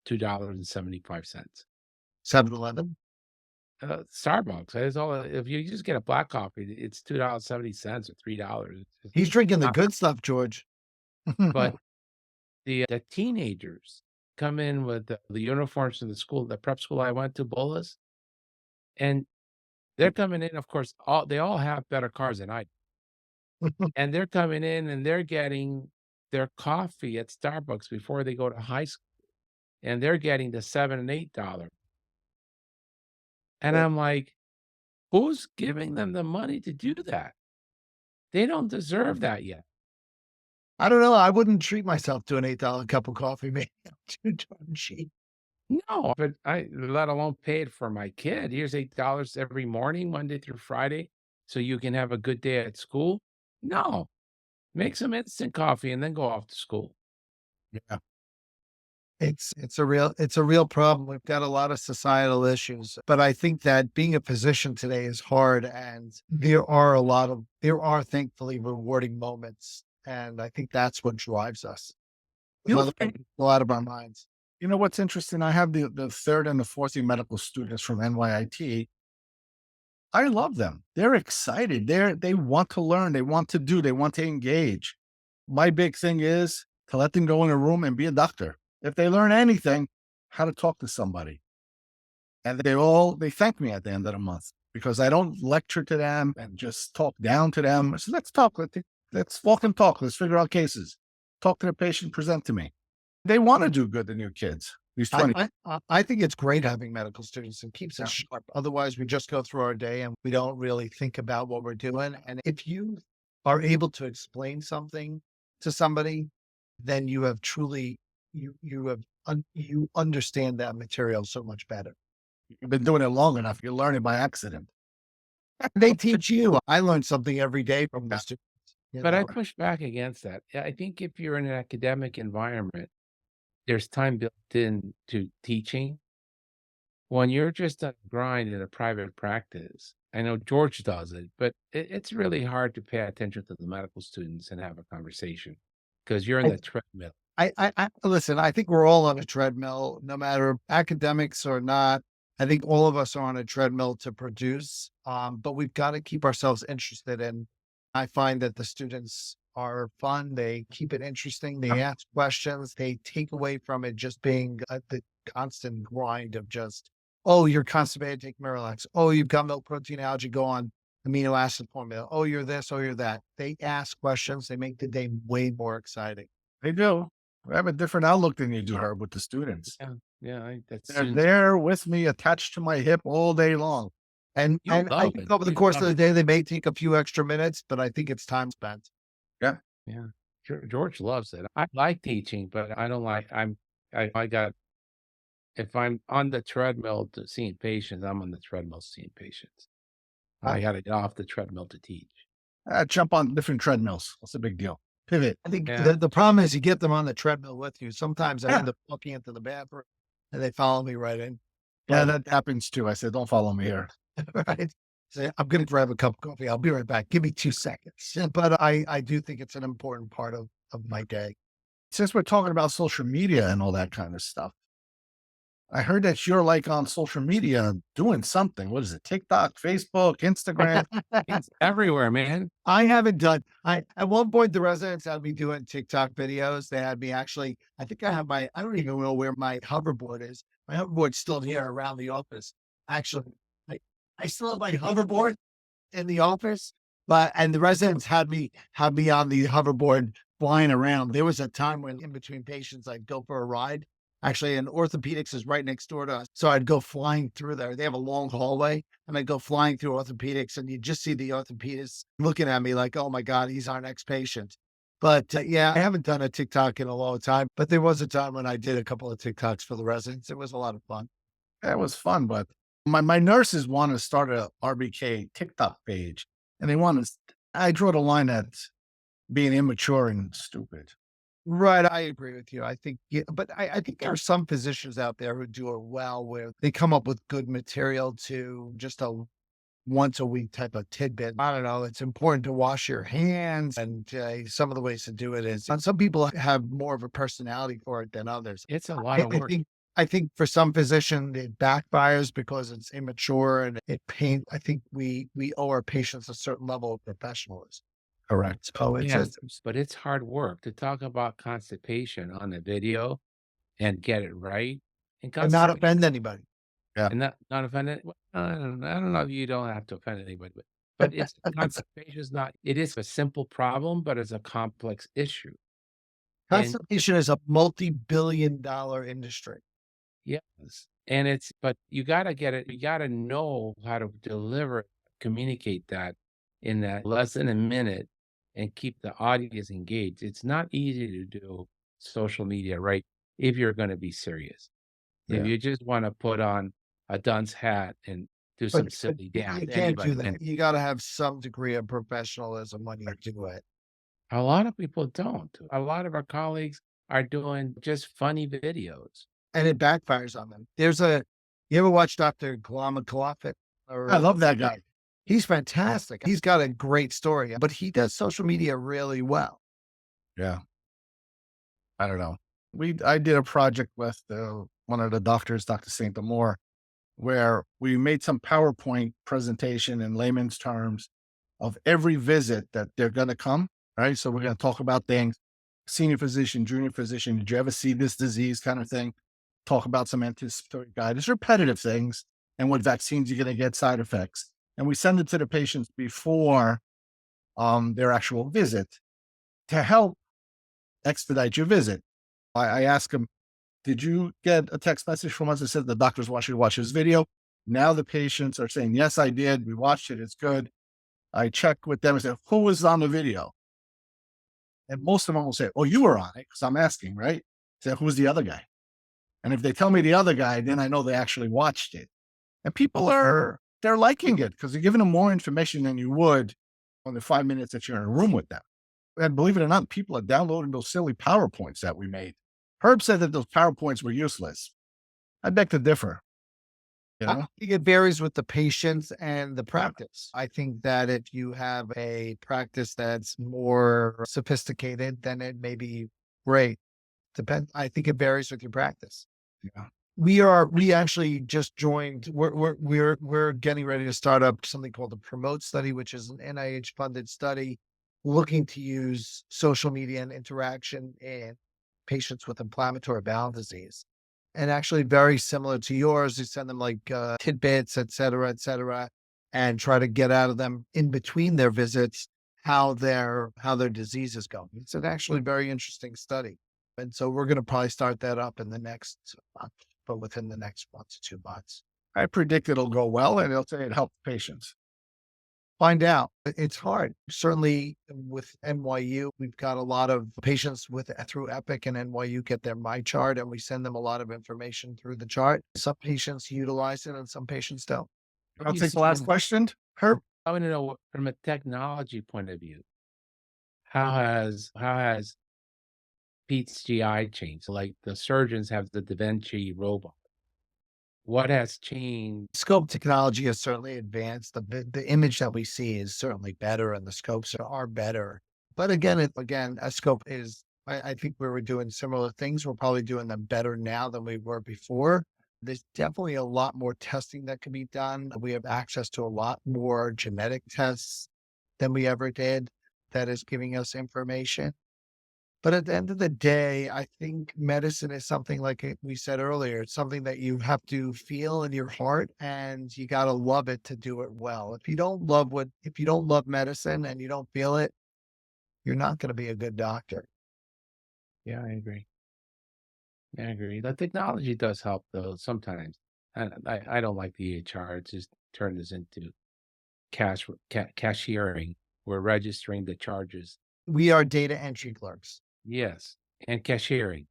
$2.75. 7-Eleven. Starbucks, that's all. If you just get a black coffee, it's $2.70 or $3. He's drinking the good stuff, George. But the teenagers come in with the uniforms to the school, the prep school I went to, Bullis, and they're coming in. Of course, they all have better cars than I do. And they're coming in and they're getting their coffee at Starbucks before they go to high school, and they're getting the $7 and $8. And I'm like, who's giving them the money to do that? They don't deserve that yet. I don't know. I wouldn't treat myself to an $8 cup of coffee, man. Too darn cheap. No, but let alone pay it for my kid. Here's $8 every morning, Monday through Friday, so you can have a good day at school. No, make some instant coffee and then go off to school. Yeah. It's a real problem. We've got a lot of societal issues, but I think that being a physician today is hard, and there are thankfully rewarding moments. And I think that's what drives us. You know, Another thing, go out of our minds. you know what's interesting? I have the third and the fourth year medical students from NYIT. I love them. They're excited. They want to learn. They want to do. They want to engage. My big thing is to let them go in a room and be a doctor. If they learn anything, how to talk to somebody. And they thank me at the end of the month because I don't lecture to them and just talk down to them. I said, let's talk. Let's walk and talk. Let's figure out cases. Talk to the patient, present to me. They want to do good, the new kids. These 20. I think it's great having medical students and keeps us sharp. Otherwise, we just go through our day and we don't really think about what we're doing. And if you are able to explain something to somebody, then you have truly, you understand that material so much better. You've been doing it long enough. You learn it by accident. They teach you. I learn something every day from the students. But I push back against that. Yeah, I think if you're in an academic environment, there's time built in to teaching. When you're just on a grind in a private practice, I know George does it, but it's really hard to pay attention to the medical students and have a conversation because you're in the treadmill. I listen, I think we're all on a treadmill, no matter academics or not. I think all of us are on a treadmill to produce, but we've got to keep ourselves interested. And I find that the students are fun. They keep it interesting. They ask questions. They take away from it just being the constant grind of just, oh, you're constipated, take Miralax. Oh, you've got milk protein allergy, go on amino acid formula. Oh, you're this, oh, you're that. They ask questions. They make the day way more exciting. They do. I have a different outlook than you do, Herb, with the students. Yeah, They're there with me, attached to my hip all day long. And I think over the course of the day, they may take a few extra minutes, but I think it's time spent. Yeah. George loves it. I like teaching, but I don't like, I got if I'm on the treadmill to seeing patients, I'm on the treadmill seeing patients. I, I got to get off the treadmill to teach. Jump on different treadmills. What's the big deal? Pivot. I think Yeah. the problem is you get them on the treadmill with you. Sometimes I end up walking into the bathroom and they follow me right in. Yeah, But that happens too. I said, don't follow me here. right. Say, I'm going to grab a cup of coffee. I'll be right back. Give me 2 seconds. Yeah, but I do think it's an important part of my day. Since we're talking about social media and all that kind of stuff, I heard that you're like on social media doing something. What is it? TikTok, Facebook, Instagram? It's everywhere, man. I haven't done, at one point, the residents had me doing TikTok videos. They had me actually, I think I have I don't even know where my hoverboard is. My hoverboard's still here around the office. Actually, I still have my hoverboard in the office, and the residents had me on the hoverboard flying around. There was a time when in between patients, I'd go for a ride. Actually, and orthopedics is right next door to us. So I'd go flying through there. They have a long hallway and I'd go flying through orthopedics and you just see the orthopedist looking at me like, oh my God, he's our next patient. But yeah, I haven't done a TikTok in a long time, but there was a time when I did a couple of TikToks for the residents. It was a lot of fun. That was fun, but my nurses want to start a RBK TikTok page, and they want to. I draw the line at being immature and stupid. Right. I agree with you. I think, yeah, but I think there are some physicians out there who do it well, where they come up with good material to just a once a week type of tidbit. I don't know. It's important to wash your hands. And some of the ways to do it is, and some people have more of a personality for it than others. It's a lot I, of I work. think, I think for some physicians, it backfires because it's immature and it pains. I think we owe our patients a certain level of professionalism. Correct. So it's Yeah, but it's hard work to talk about constipation on a video and get it right. And and not constipation offend anybody. Yeah. and not offend it. Well, I don't know if you don't have to offend anybody, but it's constipation is not. It is a simple problem, but it's a complex issue. And Constipation is a multi-billion-dollar industry. yes, and but you got to get it. You got to know how to deliver, communicate that in that less than a minute, and keep the audience engaged. It's not easy to do social media, right? If you're going to be serious. If Yeah. you just want to put on a dunce hat and do some But silly dance, you can't do anybody that. can. You gotta have some degree of professionalism when you do it. A lot of people don't. A lot of our colleagues are doing just funny videos. And it backfires on them. You ever watch Dr. Kalama Kalafit? I love that guy. He's fantastic. He's got a great story, but he does social media really well. Yeah. I don't know. I did a project with one of the doctors, Dr. St. Amour, where we made some PowerPoint presentation in layman's terms of every visit that they're going to come. Right. So we're going to talk about things. Senior physician, junior physician, did you ever see this disease kind of thing? Talk about some anticipatory guidance, repetitive things, and what vaccines you're going to get, side effects. And we send it to the patients before their actual visit to help expedite your visit. I ask them, did you get a text message from us that said the doctors want you to watch this video? Now the patients are saying, yes, I did. We watched it. It's good. I check with them and say, who was on the video? And most of them will say, oh, you were on it. Because I'm asking, right? Say, who's the other guy? And if they tell me the other guy, then I know they actually watched it. And people they're liking it because you're giving them more information than you would on the 5 minutes that you're in a room with them. And believe it or not, people are downloading those silly PowerPoints that we made. Herb said that those PowerPoints were useless. I beg to differ. You know? I think it varies with the patients and the practice. I think that if you have a practice that's more sophisticated, then it may be great. I think it varies with your practice. Yeah. We actually just joined, we're getting ready to start up something called the Promote Study, which is an NIH funded study looking to use social media and interaction in patients with inflammatory bowel disease. And actually very similar to yours, you send them like tidbits, et cetera, and try to get out of them in between their visits, how their disease is going. It's an actually very interesting study. And so we're going to probably start that up in the next month, but within the next 1 to 2 months. I predict it'll go well and it'll say it helped patients. Find out. It's hard. Certainly with NYU, we've got a lot of patients through Epic and NYU get their My Chart, and we send them a lot of information through the chart. Some patients utilize it and some patients don't. What I'll do you take see the last in question. Herb, I wanna know from a technology point of view, how has Pete's GI changed? Like, the surgeons have the Da Vinci robot. What has changed? Scope technology has certainly advanced. The image that we see is certainly better, and the scopes are better. But again, a scope is. I think we were doing similar things. We're probably doing them better now than we were before. There's definitely a lot more testing that can be done. We have access to a lot more genetic tests than we ever did. That is giving us information. But at the end of the day, I think medicine is something like we said earlier. It's something that you have to feel in your heart, and you got to love it to do it well. If you don't love medicine and you don't feel it, you're not going to be a good doctor. Yeah, I agree. I agree. The technology does help though sometimes. I don't like the EHR. It's just turned us into cashiering. We're registering the charges. We are data entry clerks. Yes, and cashiering.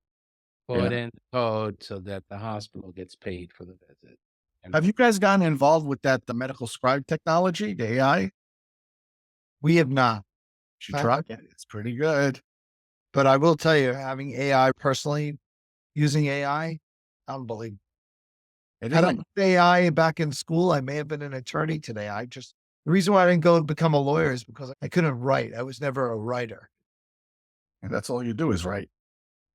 Put Yeah. in the code so that the hospital gets paid for the visit. And have you guys gotten involved with the medical scribe technology, the AI? We have not, You should try it. It's pretty good. but I will tell you, having AI personally, using AI, unbelievable. It Had I is. used AI back in school, I may have been an attorney today. The reason why I didn't go and become a lawyer is because I couldn't write. I was never a writer. And that's all you do is write.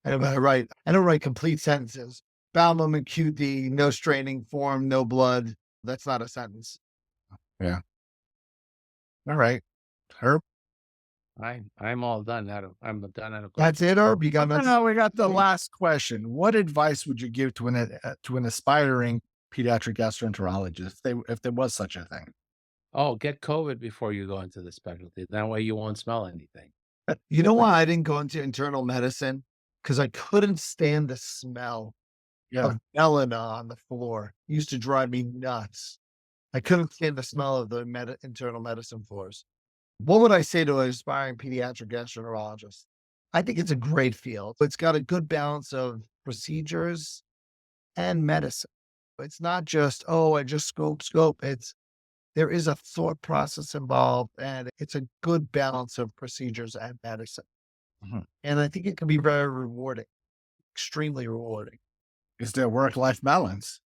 I don't write complete sentences. Bowel and QD, no straining, form, no blood. That's not a sentence. All right. Herb? I'm all done. I'm done out of That's it, Herb? You got nothing? No, we got the last question. What advice would you give to an aspiring pediatric gastroenterologist if there was such a thing? Oh, get COVID before you go into the specialty. That way you won't smell anything. You know why I didn't go into internal medicine? Because I couldn't stand the smell Yeah. of melena on the floor. It used to drive me nuts. I couldn't stand the smell of the internal medicine floors. What would I say to an aspiring pediatric gastroenterologist? I think it's a great field. It's got a good balance of procedures and medicine. It's not just, oh, I just scope. There is a thought process involved, and it's a good balance of procedures and medicine. Mhm. And I think it can be very rewarding, extremely rewarding. Is there work-life balance?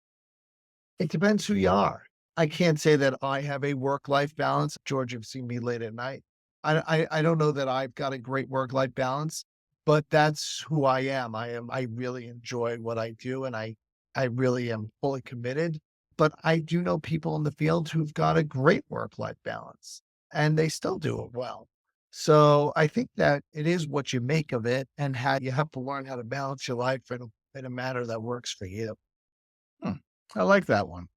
It depends who you are. I can't say that I have a work-life balance. George, you've seen me late at night. I don't know that I've got a great work-life balance, but that's who I am. I really enjoy what I do, and I really am fully committed. But I do know people in the field who've got a great work-life balance, and they still do it well. So I think that it is what you make of it, and how you have to learn how to balance your life in a manner that works for you. I like that one.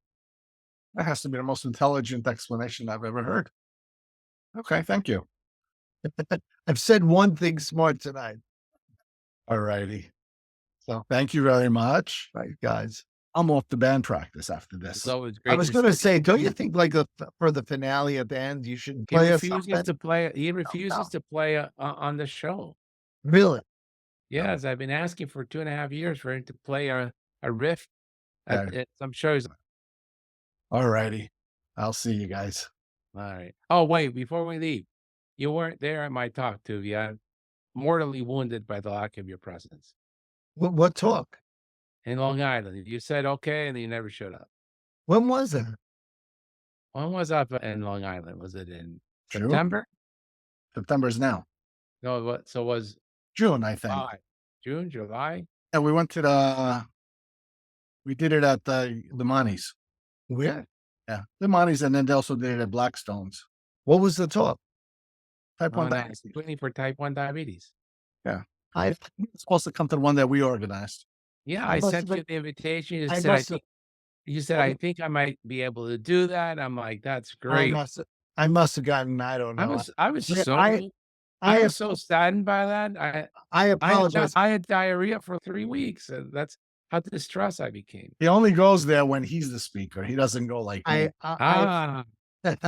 That has to be the most intelligent explanation I've ever heard. Okay, thank you. I've said one thing smart tonight. All righty. So thank you very much. Right, guys. I'm off to band practice after this. It's always great. I was going to say, don't you think like for the finale at the end, you should he play us refuses something? to play. He refuses to play on the show. Really? Yes, I've been asking for 2.5 years for him to play a riff at some shows. All righty. I'll see you guys. All right. Oh, wait, before we leave, you weren't there at my talk, Tuvia. Mortally wounded by the lack of your presence What talk? in Long Island. You said okay, and you never showed up. When was it? When was up in Long Island? Was it in June? September? September's now. No, what? So it was June, I think. June, July? And we went to we did it at the Monties. Where? Yeah, the Monties, and then they also did it at Blackstone's. What was the talk? Type 1 On diabetes. screening for type 1 diabetes. I It's supposed to come to the one that we organized. Yeah, I I must sent have you the invitation. You I said, must have- I think I might be able to do that. I'm like, that's great. I must have gotten. I don't know. I was Yeah, so I was so saddened by that. I apologize. I had diarrhea for 3 weeks. And that's how distressed I became. He only goes there when he's the speaker. He doesn't go like me. I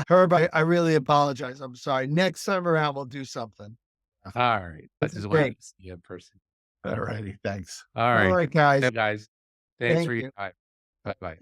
Herb, I really apologize. I'm sorry. Next time around, we'll do something. All right. I This is just wanted great. to see you in person. All righty. Thanks. All All right. right, guys. Yeah, guys. Thanks Thank for your you. time. Bye-bye.